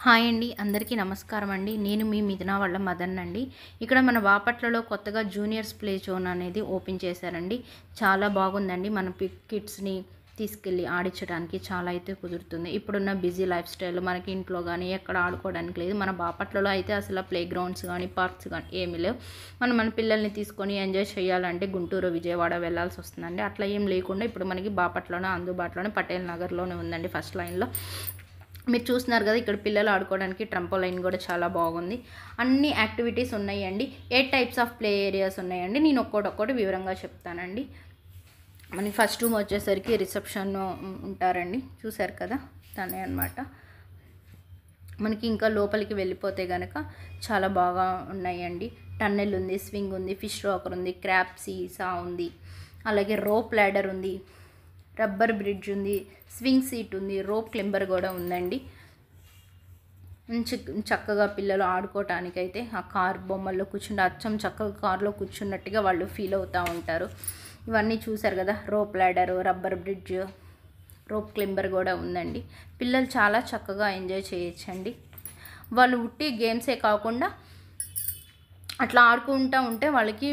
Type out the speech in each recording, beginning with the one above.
Hi అండి, అందరికీ నమస్కారం అండి. నేను మీ మిథున వాళ్ళ మదన్ అండి. ఇక్కడ మన బాపట్లలో కొత్తగా జూనియర్స్ ప్లే జోన్ అనేది ఓపెన్ చేశారండి. చాలా బాగుందండి. మన కిడ్స్ని తీసుకెళ్ళి ఆడించడానికి చాలా అయితే కుదురుతుంది. ఇప్పుడున్న బిజీ లైఫ్ స్టైల్ మనకి ఇంట్లో కానీ ఎక్కడ ఆడుకోవడానికి లేదు. మన బాపట్లలో అయితే అసలు ప్లే గ్రౌండ్స్ కానీ పార్క్స్ కానీ ఏమీ లేవు. మన పిల్లల్ని తీసుకొని ఎంజాయ్ చేయాలంటే గుంటూరు, విజయవాడ వెళ్ళాల్సి వస్తుందండి. అట్లా ఏం లేకుండా ఇప్పుడు మనకి బాపట్లోనే అందుబాటులోనే పటేల్ నగర్లోనే ఉందండి ఫస్ట్ లైన్లో. మీరు చూస్తున్నారు కదా, ఇక్కడ పిల్లలు ఆడుకోవడానికి ట్రంపోలైన్ కూడా చాలా బాగుంది. అన్ని యాక్టివిటీస్ ఉన్నాయండి. 8 టైప్స్ ఆఫ్ ప్లే ఏరియాస్ ఉన్నాయండి. నేను ఒక్కొక్కటి వివరంగా చెప్తానండి. మనకి ఫస్ట్ రూమ్ వచ్చేసరికి రిసెప్షన్ ఉంటారండి. చూసారు కదా, తనే అనమాట. మనకి ఇంకా లోపలికి వెళ్ళిపోతే కనుక చాలా బాగా ఉన్నాయండి. టన్నెల్ ఉంది, స్వింగ్ ఉంది, ఫిష్ రాకర్ ఉంది, క్రాబ్ సీసా ఉంది, అలాగే రోప్ ల్యాడర్ ఉంది, రబ్బర్ బ్రిడ్జ్ ఉంది, స్వింగ్ సీట్ ఉంది, రోప్ క్లింబర్ కూడా ఉందండి. చక్కగా పిల్లలు ఆడుకోవటానికైతే ఆ కార్ బొమ్మల్లో కూర్చుంటే అచ్చం చక్కగా కార్లో కూర్చున్నట్టుగా వాళ్ళు ఫీల్ అవుతూ ఉంటారు. ఇవన్నీ చూసారు కదా, rope ladder, rubber bridge, rope climber కూడా ఉందండి. పిల్లలు చాలా చక్కగా ఎంజాయ్ చేయొచ్చండి. వాళ్ళు ఉట్టి గేమ్సే కాకుండా అట్లా ఆడుకుంటూ ఉంటే వాళ్ళకి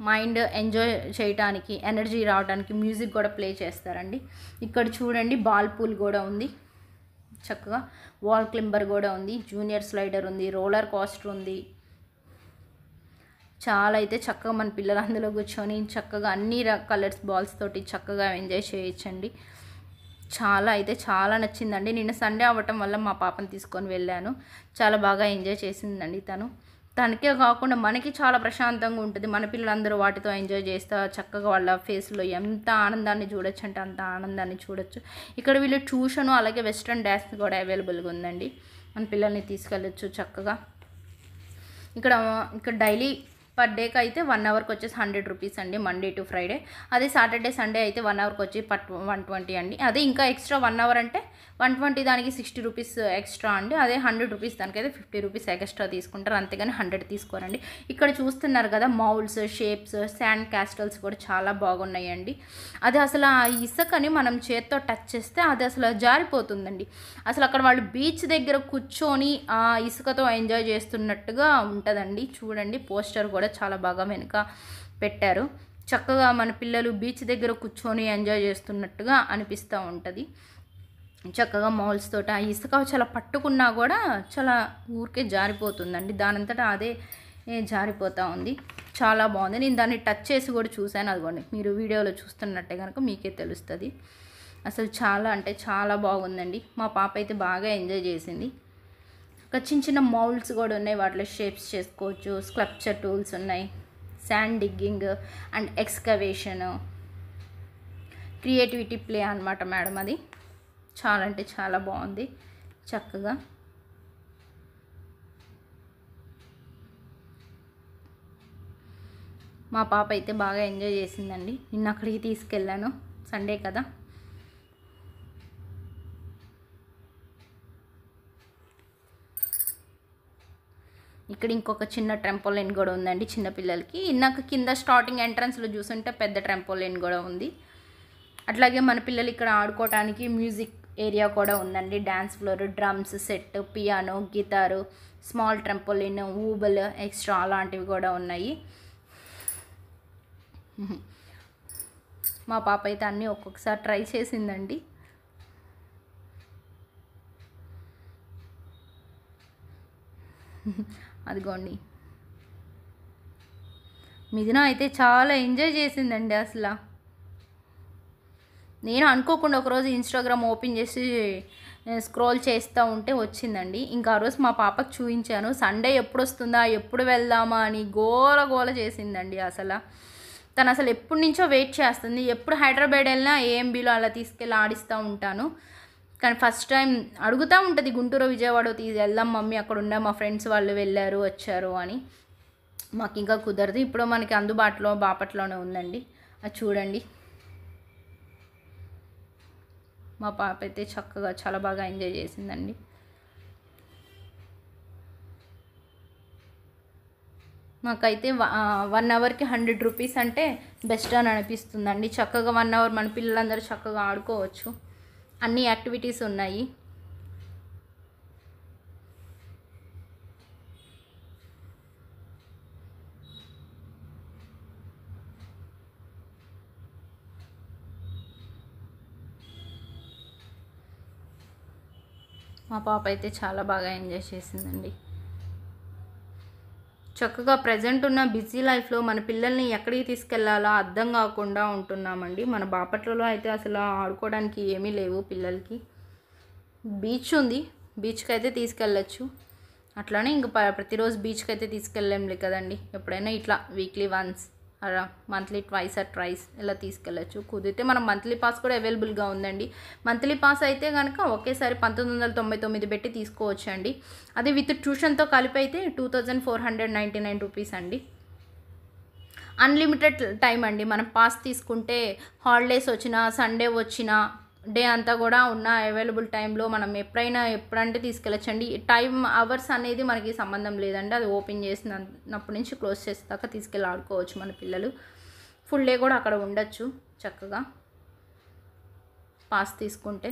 మైండ్ ఎంజాయ్ చేయడానికి, ఎనర్జీ రావడానికి మ్యూజిక్ కూడా ప్లే చేస్తారండి. ఇక్కడ చూడండి, బాల్ పూల్ కూడా ఉంది, చక్కగా వాల్ క్లింబర్ కూడా ఉంది, జూనియర్ స్లైడర్ ఉంది, రోలర్ కోస్టర్ ఉంది. చాలా అయితే చక్కగా మన పిల్లలు అందులో కూర్చొని చక్కగా అన్ని కలర్స్ బాల్స్ తోటి చక్కగా ఎంజాయ్ చేయొచ్చండి. చాలా అయితే చాలా నచ్చిందండి. నిన్న సండే అవ్వటం వల్ల మా పాపను తీసుకొని వెళ్ళాను. చాలా బాగా ఎంజాయ్ చేసిందండి తనకే కాకుండా మనకి చాలా ప్రశాంతంగా ఉంటుంది. మన పిల్లలందరూ వాటితో ఎంజాయ్ చేస్తా చక్కగా వాళ్ళ ఫేస్లో ఎంత ఆనందాన్ని చూడొచ్చు అంటే అంత ఆనందాన్ని చూడొచ్చు. ఇక్కడ వీళ్ళు ట్యూషను అలాగే వెస్ట్రన్ డ్యాన్స్ కూడా అవైలబుల్గా ఉందండి. మన పిల్లల్ని తీసుకెళ్ళచ్చు చక్కగా. ఇక్కడ డైలీ పర్ డేకి అయితే 1 అవర్కి వచ్చేసి 100 రూపీస్ అండి, మండే టు ఫ్రైడే. అదే సాటర్డే సండే అయితే 1 అవర్కి వచ్చి 120 అండి. అదే ఇంకా ఎక్స్ట్రా 1 అవర్ అంటే 120, దానికి 60 రూపీస్ ఎక్స్ట్రా అండి. అదే 100 రూపీస్ దానికైతే 50 రూపీస్ ఎక్స్ట్రా తీసుకుంటారు, అంతేగాని 100 తీసుకోరండి. ఇక్కడ చూస్తున్నారు కదా, మౌల్స్, షేప్స్, శాండ్ క్యాస్టల్స్ కూడా చాలా బాగున్నాయండి. అది అసలు ఆ ఇసుకని మనం చేత్తో టచ్ చేస్తే అది అసలు జారిపోతుందండి. అసలు అక్కడ వాళ్ళు బీచ్ దగ్గర కూర్చొని ఆ ఇసుకతో ఎంజాయ్ చేస్తున్నట్టుగా ఉంటుందండి. చూడండి, పోస్టర్ కూడా చాలా బాగా వెనుక పెట్టారు. చక్కగా మన పిల్లలు బీచ్ దగ్గర కూర్చొని ఎంజాయ్ చేస్తున్నట్టుగా అనిపిస్తూ ఉంటుంది. చక్కగా మాల్స్ తోట ఆ ఇసుక చాలా పట్టుకున్నా కూడా చాలా ఊరికే జారిపోతుందండి, దానంతటా అదే జారిపోతూ ఉంది. చాలా బాగుంది. నేను దాన్ని టచ్ చేసి కూడా చూశాను. అదిగోండి, మీరు వీడియోలో చూస్తున్నట్టే కనుక మీకే తెలుస్తుంది. అసలు చాలా అంటే చాలా బాగుందండి. మా పాప అయితే బాగా ఎంజాయ్ చేసింది. ఇంకా చిన్న మౌల్డ్స్ కూడా ఉన్నాయి, వాటిలో షేప్స్ చేసుకోవచ్చు. స్కల్ప్చర్ టూల్స్ ఉన్నాయి, sand digging and excavation, creativity play అనమాట మేడం. అది చాలా అంటే చాలా బాగుంది. చక్కగా మా పాప అయితే బాగా ఎంజాయ్ చేసిందండి. నిన్న అక్కడికి తీసుకెళ్ళాను, సండే కదా. ఇక్కడ ఇంకొక చిన్న ట్రంపోలైన్ కూడా ఉందండి చిన్నపిల్లలకి. ఇందాక కింద స్టార్టింగ్ ఎంట్రన్స్లో చూసుంటే పెద్ద ట్రంపోలైన్ కూడా ఉంది. అట్లాగే మన పిల్లలు ఇక్కడ ఆడుకోవడానికి మ్యూజిక్ ఏరియా కూడా ఉందండి. Dance floor, drums set, piano, guitar, small trampoline, ఊబల్, ఎక్స్ట్రా అలాంటివి కూడా ఉన్నాయి. మా పాప అయితే అన్నీ ఒక్కొక్కసారి ట్రై చేసిందండి. అదిగోండి, మిథున అయితే చాలా ఎంజాయ్ చేసిందండి. అసలు నేను అనుకోకుండా ఒకరోజు ఇన్స్టాగ్రామ్ ఓపెన్ చేసి స్క్రోల్ చేస్తూ ఉంటే వచ్చిందండి. ఇంకా ఆ రోజు మా పాపకు చూపించాను. సండే ఎప్పుడు వస్తుందా, ఎప్పుడు వెళ్దామా అని గోల గోల చేసిందండి. తను అసలు ఎప్పటి నుంచో వెయిట్ చేస్తుంది. ఎప్పుడు హైదరాబాద్ వెళ్ళినా ఏఎంబీలో అలా తీసుకెళ్ళి ఆడిస్తూ ఉంటాను. కానీ ఫస్ట్ టైం అడుగుతూ ఉంటుంది, గుంటూరు, విజయవాడ వెళ్దాం మమ్మీ, అక్కడ ఉన్న మా ఫ్రెండ్స్ వాళ్ళు వెళ్ళారు వచ్చారు అని. మాకు ఇంకా కుదరదు. ఇప్పుడు మనకి అందుబాటులో బాపట్లోనే ఉందండి. అది చూడండి, మా పాప అయితే చక్కగా చాలా బాగా ఎంజాయ్ చేసిందండి. మాకైతే 1 అవర్కి 100 రూపీస్ అంటే బెస్ట్ అని అనిపిస్తుందండి. చక్కగా 1 అవర్ మన పిల్లలందరూ చక్కగా ఆడుకోవచ్చు. అన్ని యాక్టివిటీస్ ఉన్నాయి. మా పాప అయితే చాలా బాగా ఎంజాయ్ చేసిందండి. చక్కగా ప్రజెంట్ ఉన్న బిజీ లైఫ్లో మన పిల్లల్ని ఎక్కడికి తీసుకెళ్లాలో అర్థం కాకుండా ఉంటున్నామండి. మన బాపట్లలో అయితే అసలు ఆడుకోవడానికి ఏమీ లేవు పిల్లలకి. బీచ్ ఉంది, బీచ్కి అయితే తీసుకెళ్ళచ్చు. అట్లానే ఇంక ప్రతిరోజు బీచ్కి అయితే తీసుకెళ్ళలేంలే కదండి. ఎప్పుడైనా ఇట్లా వీక్లీ వన్స్ అలా మంత్లీ ట్వైస్ ఆర్ ట్రైస్ ఇలా తీసుకెళ్ళచ్చు. కుదిరితే మనం మంత్లీ పాస్ కూడా అవైలబుల్గా ఉందండి. మంత్లీ పాస్ అయితే కనుక ఒకేసారి 1999 పెట్టి తీసుకోవచ్చు అండి. అది విత్ ట్యూషన్తో కలిపి అయితే 2499 రూపీస్ అండి. అన్లిమిటెడ్ టైం అండి. మనం పాస్ తీసుకుంటే హాలిడేస్ వచ్చినా సండే వచ్చినా డే అంతా కూడా ఉన్న అవైలబుల్ టైంలో మనం ఎప్పుడంటే తీసుకెళ్ళచ్చండి. టైం అవర్స్ అనేది మనకి సంబంధం లేదండి. అది ఓపెన్ చేసినప్పటి నుంచి క్లోజ్ చేసేదాకా తీసుకెళ్ళి ఆడుకోవచ్చు మన పిల్లలు. ఫుల్ డే కూడా అక్కడ ఉండొచ్చు చక్కగా పాస్ తీసుకుంటే.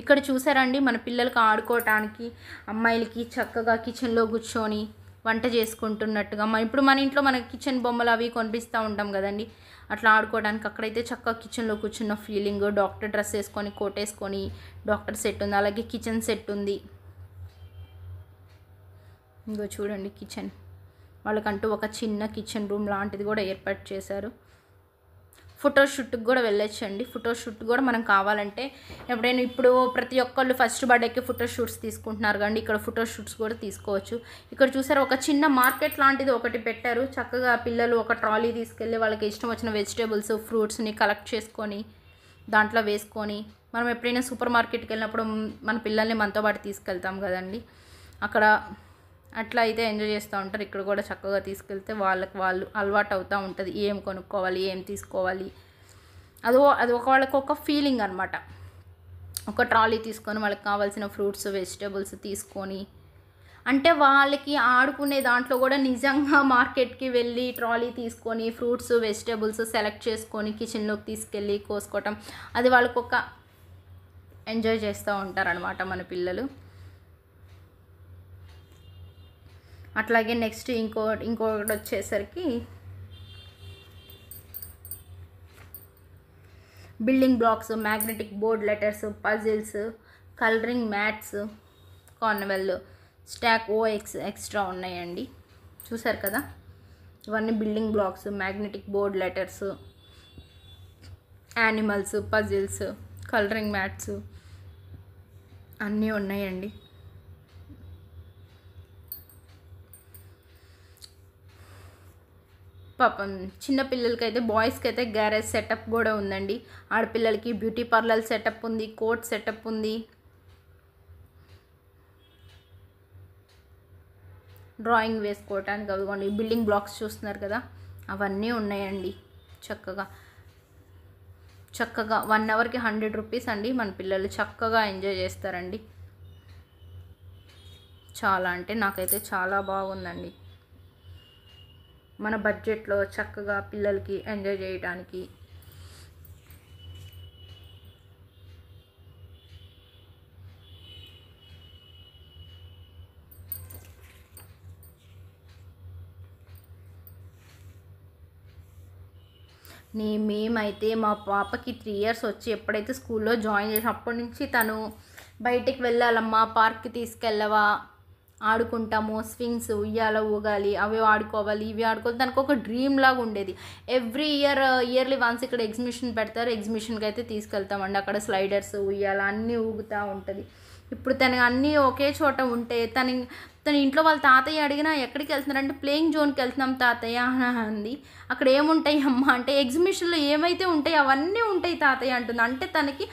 ఇక్కడ చూసారండి మన పిల్లలకి ఆడుకోవటానికి అమ్మాయిలకి చక్కగా కిచెన్లో కూర్చొని వంట చేసుకుంటున్నట్టుగా. ఇప్పుడు మన ఇంట్లో మనకి కిచెన్ బొమ్మలు అవి కొనిపిస్తూ ఉంటాం కదండి, అట్లా ఆడుకోవడానికి అక్కడైతే చక్కగా కిచెన్లో కూర్చున్న ఫీలింగ్. డాక్టర్ డ్రెస్ వేసుకొని కోట్ వేసుకొని డాక్టర్ సెట్ ఉంది, అలాగే కిచెన్ సెట్ ఉంది. ఇంకో చూడండి కిచెన్, వాళ్ళకంటూ ఒక చిన్న కిచెన్ రూమ్ లాంటిది కూడా ఏర్పాటు చేశారు. ఫోటోషూట్కి కూడా వెళ్ళొచ్చండి. ఫోటోషూట్ కూడా మనం కావాలంటే ఎప్పుడైనా ఇప్పుడు ప్రతి ఒక్కళ్ళు ఫస్ట్ బర్త్డేకి ఫోటోషూట్స్ తీసుకుంటున్నారు కానీ ఇక్కడ ఫోటోషూట్స్ కూడా తీసుకోవచ్చు. ఇక్కడ చూసారు ఒక చిన్న మార్కెట్ లాంటిది ఒకటి పెట్టారు. చక్కగా పిల్లలు ఒక ట్రాలీ తీసుకెళ్ళి వాళ్ళకి ఇష్టం వచ్చిన వెజిటేబుల్స్ ఫ్రూట్స్ని కలెక్ట్ చేసుకొని దాంట్లో వేసుకొని, మనం ఎప్పుడైనా సూపర్ మార్కెట్కి వెళ్ళినప్పుడు మన పిల్లల్ని మనతో పాటు తీసుకెళ్తాం కదండి, అక్కడ అట్లా అయితే ఎంజాయ్ చేస్తూ ఉంటారు. ఇక్కడ కూడా చక్కగా తీసుకెళ్తే వాళ్ళు అలవాటు అవుతూ ఉంటుంది ఏం కొనుక్కోవాలి ఏం తీసుకోవాలి. అది వాళ్ళకి ఒక ఫీలింగ్ అనమాట. ఒక ట్రాలీ తీసుకొని వాళ్ళకి కావాల్సిన ఫ్రూట్స్ వెజిటేబుల్స్ తీసుకొని, అంటే వాళ్ళకి ఆడుకునే దాంట్లో కూడా నిజంగా మార్కెట్కి వెళ్ళి ట్రాలీ తీసుకొని ఫ్రూట్స్ వెజిటేబుల్స్ సెలెక్ట్ చేసుకొని కిచెన్లోకి తీసుకెళ్ళి కోసుకోవటం, అది వాళ్ళకి ఒక ఎంజాయ్ చేస్తూ ఉంటారనమాట మన పిల్లలు. అట్లాగే నెక్స్ట్ ఇంకొకటి వచ్చేసరికి building blocks, magnetic board letters, puzzles, colouring mats, carnival, stack ఓఎక్స్ ఎక్స్ట్రా ఉన్నాయండి. చూసారు కదా, ఇవన్నీ building blocks, magnetic board letters, animals, puzzles, colouring mats అన్నీ ఉన్నాయండి. పాపం చిన్నపిల్లలకి అయితే బాయ్స్కి అయితే గ్యారేజ్ సెటప్ కూడా ఉందండి. ఆడపిల్లలకి బ్యూటీ పార్లర్ సెటప్ ఉంది, కోట్ సెటప్ ఉంది, డ్రాయింగ్ వేసుకోవటానికి అవిగోండి బిల్డింగ్ బ్లాక్స్ చూస్తున్నారు కదా, అవన్నీ ఉన్నాయండి. చక్కగా 1 అవర్కి 100 రూపీస్ అండి. మన పిల్లలు చక్కగా ఎంజాయ్ చేస్తారండి. చాలా అంటే నాకైతే చాలా బాగుందండి. మన బడ్జెట్లో చక్కగా పిల్లలకి ఎంజాయ్ చేయడానికి. మేమైతే మా పాపకి 3 ఇయర్స్ వచ్చి ఎప్పుడైతే స్కూల్లో జాయిన్ చేసినప్పటి నుంచి తను బయటికి వెళ్ళాలమ్మా, పార్క్కి తీసుకెళ్ళవా, ఆడుకుంటాము, స్వింగ్స్ ఉయ్యాల ఊగాలి, అవి ఆడుకోవాలి ఇవి ఆడుకోవాలి, దానికి ఒక డ్రీమ్ లాగా ఉండేది. ఇయర్లీ వన్స్ ఇక్కడ ఎగ్జిబిషన్ పెడతారు, ఎగ్జిబిషన్కి అయితే తీసుకెళ్తామండి. అక్కడ స్లైడర్స్ ఉయ్యాల అన్నీ ఊగుతూ ఉంటుంది. ఇప్పుడు తను అన్నీ ఒకే చోట ఉంటే తన ఇంట్లో వాళ్ళ తాతయ్య అడిగినా ఎక్కడికి వెళ్తున్నారంటే ప్లేయింగ్ జోన్కి వెళ్తున్నాం తాతయ్య అంది. అక్కడ ఏముంటాయి అమ్మ అంటే ఎగ్జిబిషన్లో ఏమైతే ఉంటాయి అవన్నీ ఉంటాయి తాతయ్య అంటుంది. అంటే తనకి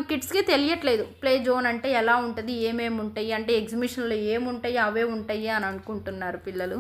కిడ్స్కి తెలియట్లేదు ప్లే జోన్ అంటే ఎలా ఉంటుంది, ఏమేమి ఉంటాయి అంటే ఎగ్జిబిషన్లో ఏముంటాయి అవే ఉంటాయి అని అనుకుంటున్నారు పిల్లలు.